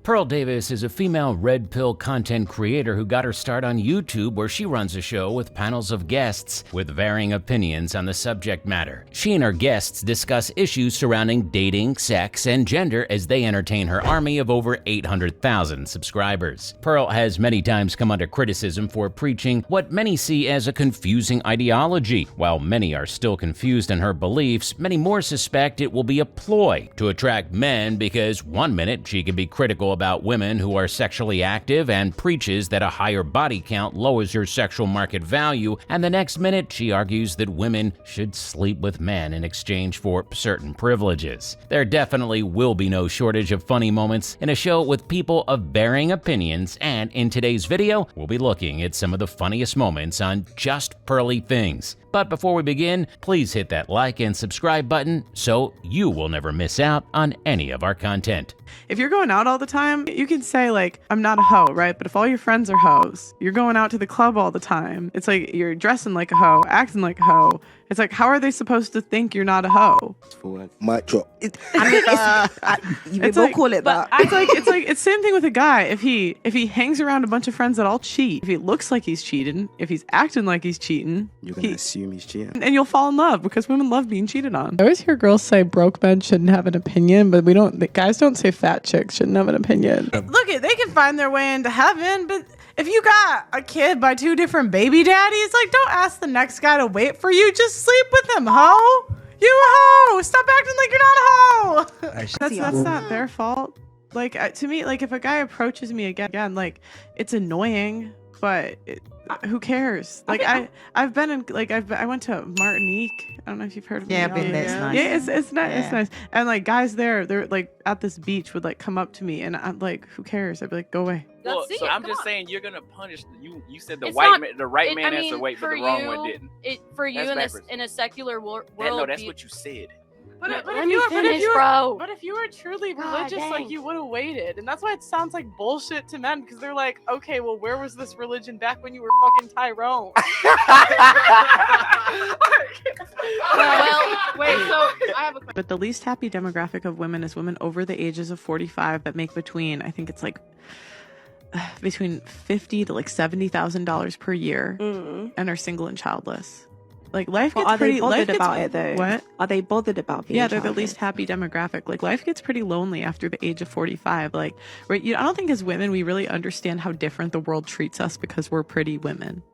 Pearl Davis is a female red pill content creator who got her start on YouTube, where she runs a show with panels of guests with varying opinions on the subject matter. She and her guests discuss issues surrounding dating, sex, and gender as they entertain her army of over 800,000 subscribers. Pearl has many times come under criticism for preaching what many see as a confusing ideology. While many are still confused in her beliefs, many more suspect it will be a ploy to attract men, because one minute she can be critical about women who are sexually active and preaches that a higher body count lowers your sexual market value, and the next minute she argues that women should sleep with men in exchange for certain privileges. There definitely will be no shortage of funny moments in a show with people of varying opinions, and in today's video, we'll be looking at some of the funniest moments on Just Pearly Things. But before we begin, please hit that like and subscribe button so you will never miss out on any of our content. If you're going out all the time, you can say like, I'm not a hoe, right? But if all your friends are hoes, you're going out to the club all the time. It's like you're dressing like a hoe, acting like a hoe. It's like, how are they supposed to think you're not a hoe? Mic drop. You can like, call it that. It's same thing with a guy. If he hangs around a bunch of friends that all cheat, if he looks like he's cheating, if he's acting like he's cheating, You're gonna assume he's cheating. and you'll fall in love, because women love being cheated on. I always hear girls say broke men shouldn't have an opinion, but guys don't say fat chicks shouldn't have an opinion. Look, they can find their way into heaven, but if you got a kid by two different baby daddies, like, don't ask the next guy to wait for you. Just sleep with him, hoe. You hoe. Stop acting like you're not a hoe. That's not their fault. Like, to me, like, if a guy approaches me again, like, it's annoying, but who cares? Like, I've been in, like, I went to Martinique. I don't know if you've heard of it. Yeah, I've been there. It's nice. Yeah, it's nice. Yeah. It's nice. And like, guys there, they're like at this beach would like come up to me, and I'm like, who cares? I'd be like, go away. Well, so I'm just saying, you're gonna punish you. You said the right man has to wait, but the wrong one didn't. For you in a secular world. No, that's what you said. But if you were truly religious, like, you would have waited. And that's why it sounds like bullshit to men, because they're like, okay, well, where was this religion back when you were fucking Tyrone? Wait, so I have a question. But the least happy demographic of women is women over the ages of 45 that make between, I think it's like, between $50,000 to like $70,000 per year, and are single and childless. Like, life gets pretty bothered about it, though. What? Are they bothered about being they're the least happy demographic. Like, life gets pretty lonely after the age of 45. Like, right? I don't think as women we really understand how different the world treats us because we're pretty women.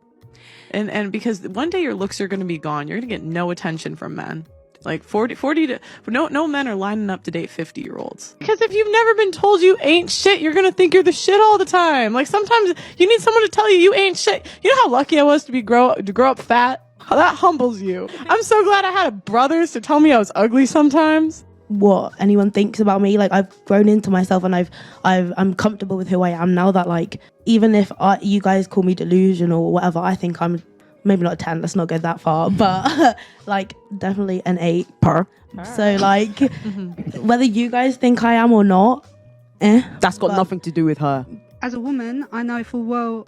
And because one day your looks are going to be gone. You're going to get no attention from men. Like 40 to no men are lining up to date 50-year-olds. Because if you've never been told you ain't shit, you're gonna think you're the shit all the time. Like, sometimes you need someone to tell you ain't shit. You know how lucky I was to grow up fat? That humbles you. I'm so glad I had brothers to tell me I was ugly sometimes. What anyone thinks about me, like, I've grown into myself, and I'm comfortable with who I am now. That, like, even if you guys call me delusional or whatever, I think I'm maybe not a 10, let's not go that far, but like, definitely an 8 per. So like, whether you guys think I am or not, that's got nothing to do with her. As a woman, I know full well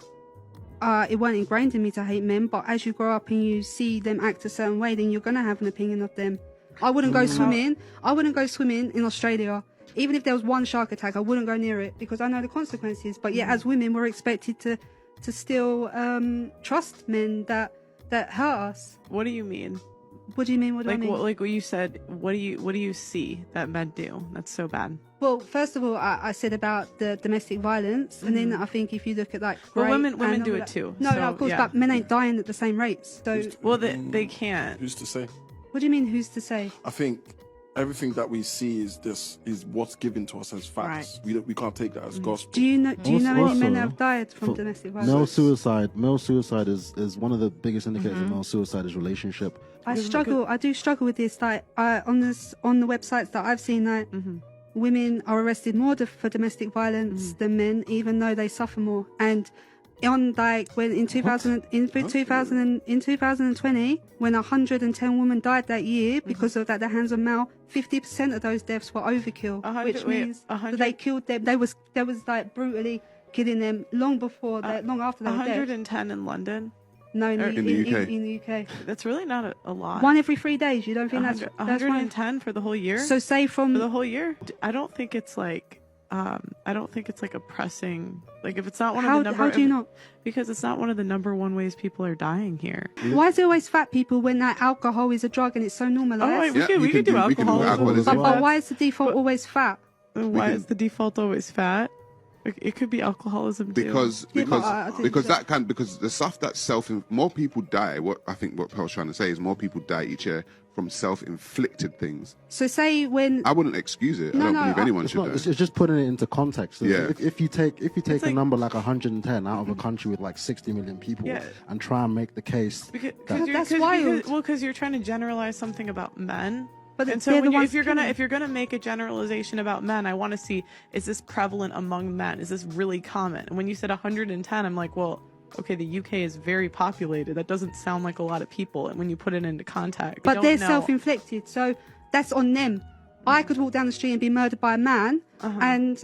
it weren't ingrained in me to hate men, but as you grow up and you see them act a certain way, then you're gonna have an opinion of them. I wouldn't go swimming in Australia. Even if there was one shark attack, I wouldn't go near it, because I know the consequences. But yet, as women, we're expected to still trust men that hurt us. What do you mean? What do you mean? What do I mean? Like what you said, what do you see that men do that's so bad? Well, first of all, I said about the domestic violence, and then I think if you look at, like, women do it too. No, of course, but men ain't dying at the same rates. So they can't. Who's to say? What do you mean, who's to say? I think everything that we see is what's given to us as facts. Right. We can't take that as gospel. Do you know any men that have died from domestic violence? Male suicide is one of the biggest indicators of male suicide is relationship. I do struggle with this. Like, on the websites that I've seen, like, women are arrested more for domestic violence than men, even though they suffer more. And on, like, when in 2020, when 110 women died that year because of at the hands of male, 50% of those deaths were overkill, which means that they killed them. They was like brutally killing them long after they were dead. 110 in London. No, in the UK. That's really not a lot. One every 3 days. You don't think that's 110 for the whole year? So say for the whole year? I don't think it's like I don't think it's like a pressing, like if it's not one of the number. How do you not? Because it's not one of the number one ways people are dying here. Why is it always fat people when that alcohol is a drug and it's so normalized? We could do alcoholism. But why is the default always fat? Why is the default always fat? It could be alcoholism too. Because the stuff that more people die. What Pearl's trying to say is more people die each year from self-inflicted things. So say when I wouldn't excuse it. I don't believe anyone should. It's just putting it into context. So Yeah. If you take a number like 110 out of a country with like 60 million people and try and make the case that's wild. Because you're trying to generalize something about men. But and so if you're gonna make a generalization about men, I want to see, is this prevalent among men? Is this really common? And when you said 110, I'm like, well, okay, the UK is very populated. That doesn't sound like a lot of people. And when you put it into context, but they're self-inflicted, so that's on them. I could walk down the street and be murdered by a man, and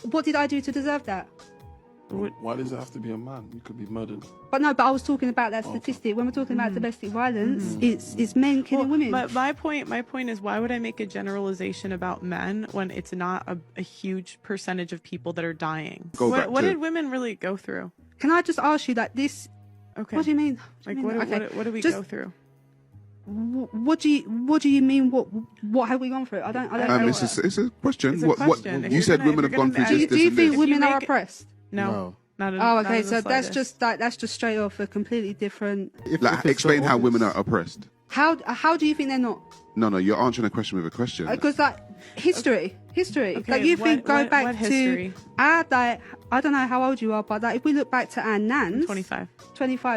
what did I do to deserve that? Why does it have to be a man? You could be murdered. But I was talking about that statistic. When we're talking about domestic violence, it's men killing women. My point is, why would I make a generalization about men when it's not a huge percentage of people that are dying? What did women really go through? Can I just ask you that this? Okay. What do you mean? What do we go through? What do you mean? What have we gone through? I don't know. It's a question. It's a question. You said women have gone through this. Do you think women are oppressed? No. Not at all. Oh, okay. So that's just straight off a completely different. Explain how women are oppressed. How do you think they're not? No, you're answering a question with a question. Because history. Okay, Like you think go back what to history? our I don't know how old you are, but if we look back to our nans, 25.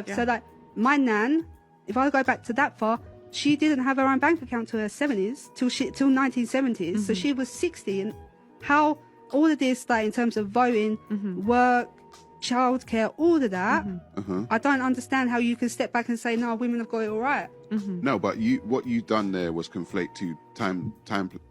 Yeah. So my nan, if I go back to that far, she didn't have her own bank account till her 70s, till 1970s. So she was 60, and how all of this, like in terms of voting, work, childcare, all of that, I don't understand how you can step back and say, no, women have got it all right. No, but what you done there was conflate to time,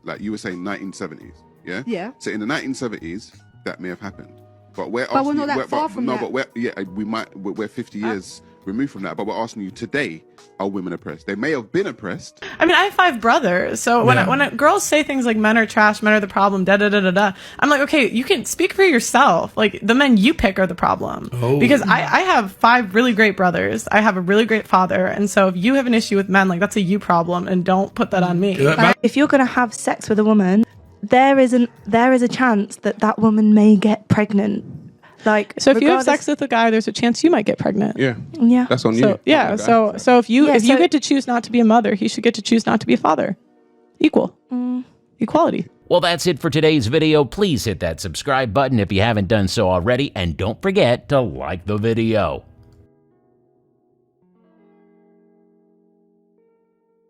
like you were saying 1970s, yeah? Yeah. So in the 1970s, that may have happened. But we're not that far from that. No, but we're 50 years removed from that, but we're asking you today, are women oppressed? They may have been oppressed. I mean, I have 5 brothers, so when girls say things like men are trash, men are the problem, I'm like, okay, you can speak for yourself. Like, the men you pick are the problem. Because I have 5 really great brothers. I have a really great father, and so if you have an issue with men, like, that's a you problem, and don't put that on me. If you're gonna have sex with a woman, there is a chance that woman may get pregnant. Like, so if you have sex with a guy, there's a chance you might get pregnant. Yeah. That's on you. So if you get to choose not to be a mother, he should get to choose not to be a father. Equality. Well, that's it for today's video. Please hit that subscribe button if you haven't done so already, and don't forget to like the video.